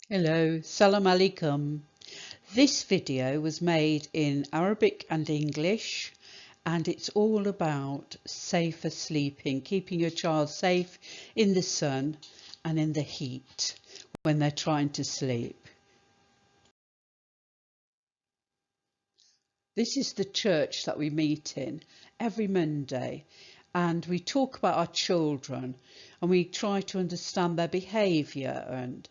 Hello, Salam Alaikum. This video was made in Arabic and English, and it's all about safer sleeping, keeping your child safe in the sun and in the heat when they're trying to sleep. This is the church that we meet in every Monday, and we talk about our children and we try to understand their behaviour and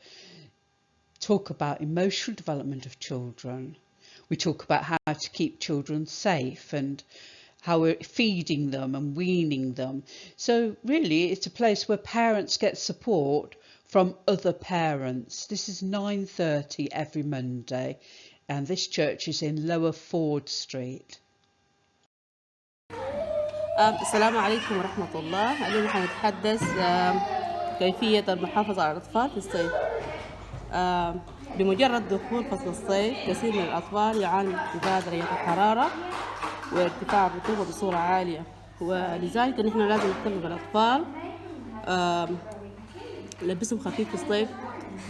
talk about emotional development of children. We talk about how to keep children safe and how we're feeding them and weaning them. So really it's a place where parents get support from other parents. This is 9:30 every Monday, and this church is in Lower Ford Street. السلام عليكم ورحمة الله. اليوم حنتحدث كيفية المحافظة على الأطفال في الصيف. بمجرد دخول فصل الصيف كثير من الأطفال يعانوا من ارتفاع درجة الحرارة وارتفاع الرطوبة بصورة عالية، ولذلك نحن لازم نهتم بالأطفال، نلبسهم خفيف في الصيف،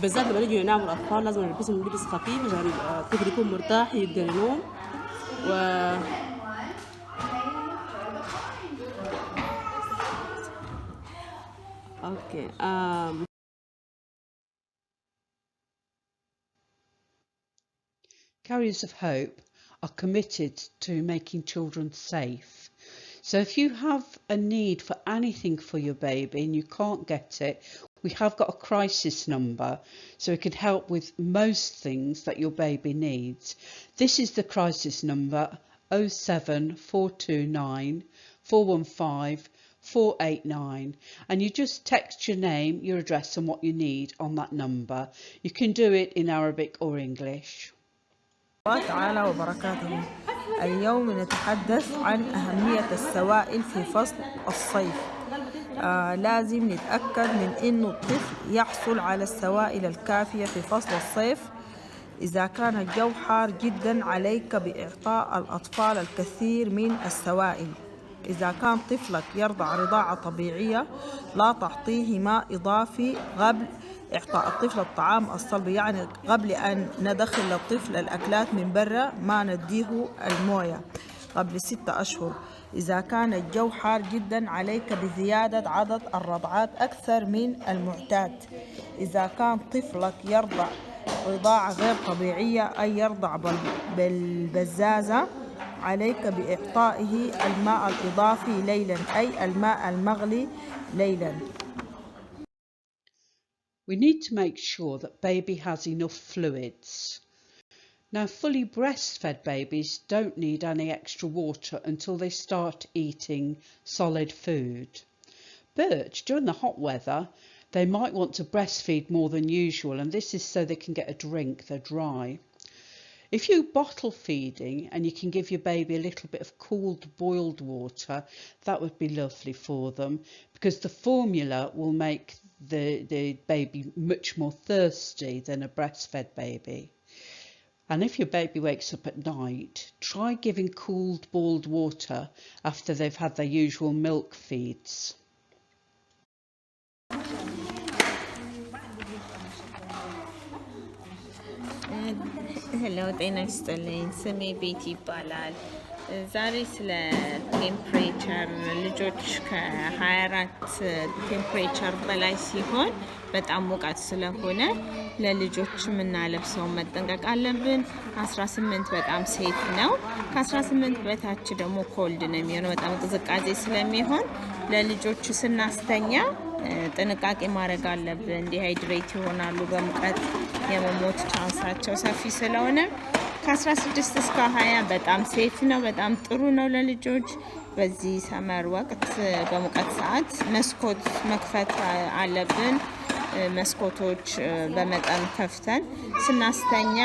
بالذات لما يجوا يناموا الأطفال لازم نلبسهم لبس خفيف عشان الطفل يكون مرتاح يقدر ينوم. Okay. Carriers of Hope are committed to making children safe. So if you have a need for anything for your baby and you can't get it, we have got a crisis number so it can help with most things that your baby needs. This is the crisis number 07429 415 489, and you just text your name, your address and what you need on that number. You can do it in Arabic or English. الله تعالى وبركاته. اليوم نتحدث عن أهمية السوائل في فصل الصيف. لازم نتأكد من إنه الطفل يحصل على السوائل الكافية في فصل الصيف. إذا كان الجو حار جدا عليك بإعطاء الأطفال الكثير من السوائل. إذا كان طفلك يرضع رضاعة طبيعية لا تعطيه ماء إضافي قبل إعطاء الطفل الطعام الصلب، يعني قبل أن ندخل للطفل الأكلات من برا ما نديه الموية قبل 6 أشهر. إذا كان الجو حار جدا عليك بزيادة عدد الرضعات أكثر من المعتاد. إذا كان طفلك يرضع رضاعة غير طبيعية أي يرضع بالبزازة عليك بإعطائه الماء الإضافي ليلا، أي الماء المغلي ليلا. We need to make sure that baby has enough fluids. Now, fully breastfed babies don't need any extra water until they start eating solid food. But during the hot weather, they might want to breastfeed more than usual, and this is so they can get a drink, they're dry. If you bottle feeding and you can give your baby a little bit of cooled boiled water, that would be lovely for them, because the formula will make the baby much more thirsty than a breastfed baby. And if your baby wakes up at night, try giving cooled boiled water after they've had their usual milk feeds. ሄሎ ጤና ይስጥልኝ። ስሜ ቤት ይባላል። ዛሬ ስለ ቴምፕሬቸር ልጆች ከ24 ቴምፕሬቸር በላይ ሲሆን በጣም ሙቀት ስለሆነ ለልጆች የምናለብሰው መጠንቀቅ አለብን። 18 በጣም ሴፍ ነው። ከ18 በታች ደግሞ ኮልድ ነው የሚሆነው፣ በጣም ቅዝቃዜ ስለሚሆን ለልጆች ስናስተኛ ጥንቃቄ ማድረግ አለብን። ዲሃይድሬት ይሆናሉ፣ በሙቀት የመሞት ቻንሳቸው ሰፊ ስለሆነ ከ16 እስከ 20 በጣም ሴፍ ነው፣ በጣም ጥሩ ነው ለልጆች። በዚህ ሰመር ወቅት በሙቀት ሰዓት መስኮት መክፈት አለብን። መስኮቶች በመጠን ከፍተን ስናስተኛ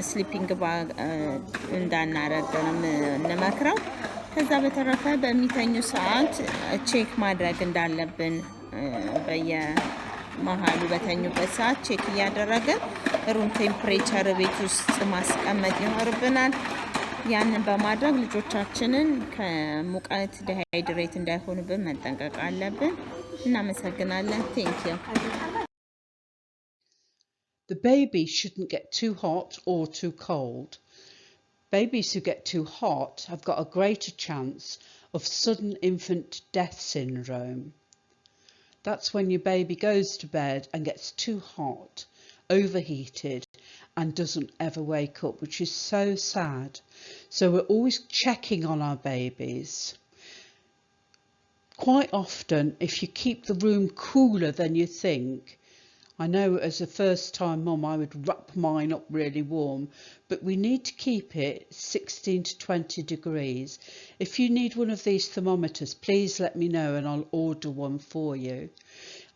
ስሊፒንግ ባግ እንዳናረግ እንመክረው። ከዛ በተረፈ በሚተኙ ሰዓት ቼክ ማድረግ እንዳለብን በየመሃሉ በተኙበት ሰዓት ቼክ እያደረግን ሩም ቴምፕሬቸር ቤት ውስጥ ማስቀመጥ ይኖርብናል። ያንን በማድረግ ልጆቻችንን ከሙቀት ዲሃይድሬት እንዳይሆኑብን መጠንቀቅ አለብን። እናመሰግናለን። ቴንክ ዩ። The baby shouldn't get too hot or too cold. Babies who get too hot have got a greater chance of sudden infant death syndrome. That's when your baby goes to bed and gets too hot, overheated, and doesn't ever wake up, which is so sad. So we're always checking on our babies. Quite often, if you keep the room cooler than you think, I know as a first time mum I would wrap mine up really warm, but we need to keep it 16 to 20 degrees. If you need one of these thermometers, please let me know and I'll order one for you.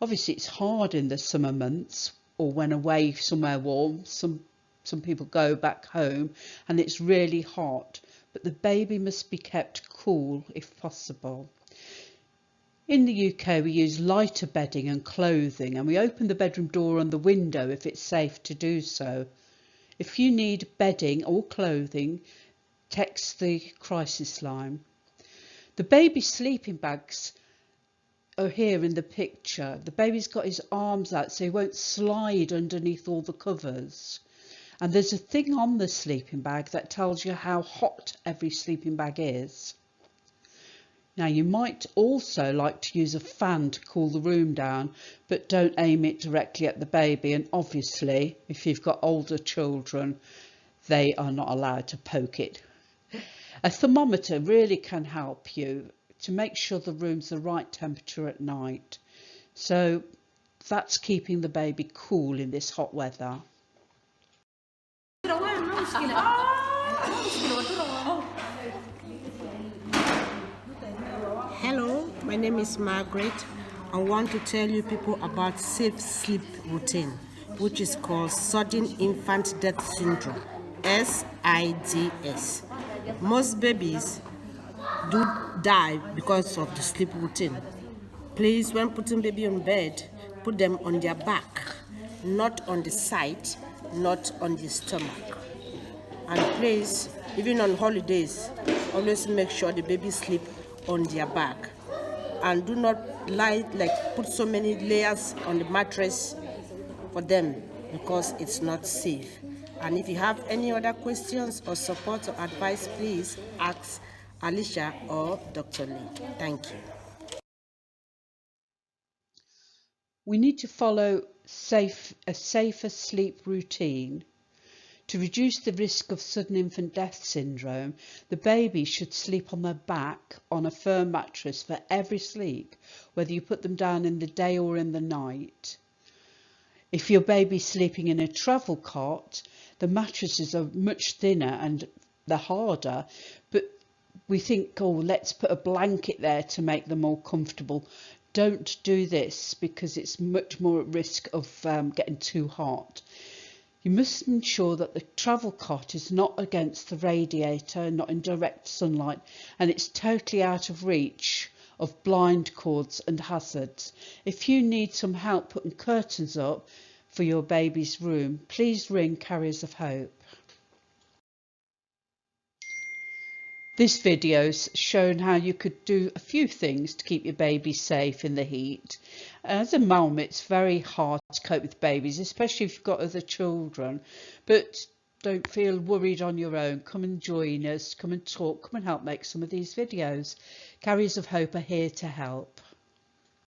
Obviously it's hard in the summer months or when away somewhere warm. Some people go back home and it's really hot, but the baby must be kept cool if possible. In the UK we use lighter bedding and clothing, and we open the bedroom door and the window if it's safe to do so. If you need bedding or clothing, text the crisis line. The baby sleeping bags are here in the picture. The baby's got his arms out so he won't slide underneath all the covers. And there's a thing on the sleeping bag that tells you how hot every sleeping bag is. Now you might also like to use a fan to cool the room down, but don't aim it directly at the baby, and obviously if you've got older children they are not allowed to poke it. A thermometer really can help you to make sure the room's the right temperature at night. So that's keeping the baby cool in this hot weather. Hello, my name is Margaret. I want to tell you people about safe sleep routine, which is called sudden infant death syndrome, SIDS. Most babies do die because of the sleep routine. Please, when putting baby on bed, put them on their back, not on the side, not on the stomach. And please, even on holidays, always make sure the baby sleep on their back, and do not put so many layers on the mattress for them, because it's not safe. And if you have any other questions or support or advice, please ask Alicia or Dr. Lee. Thank you. We need to follow a safer sleep routine. To reduce the risk of sudden infant death syndrome, the baby should sleep on their back on a firm mattress for every sleep, whether you put them down in the day or in the night. If your baby's sleeping in a travel cot, the mattresses are much thinner and they're harder, but we think, oh, let's put a blanket there to make them more comfortable. Don't do this because it's much more at risk of getting too hot. You must ensure that the travel cot is not against the radiator, not in direct sunlight, and it's totally out of reach of blind cords and hazards. If you need some help putting curtains up for your baby's room, please ring Carriers of Hope. This video's shown how you could do a few things to keep your baby safe in the heat. As a mum, it's very hard to cope with babies, especially if you've got other children, but don't feel worried on your own. Come and join us, come and talk, come and help make some of these videos. Carriers of Hope are here to help.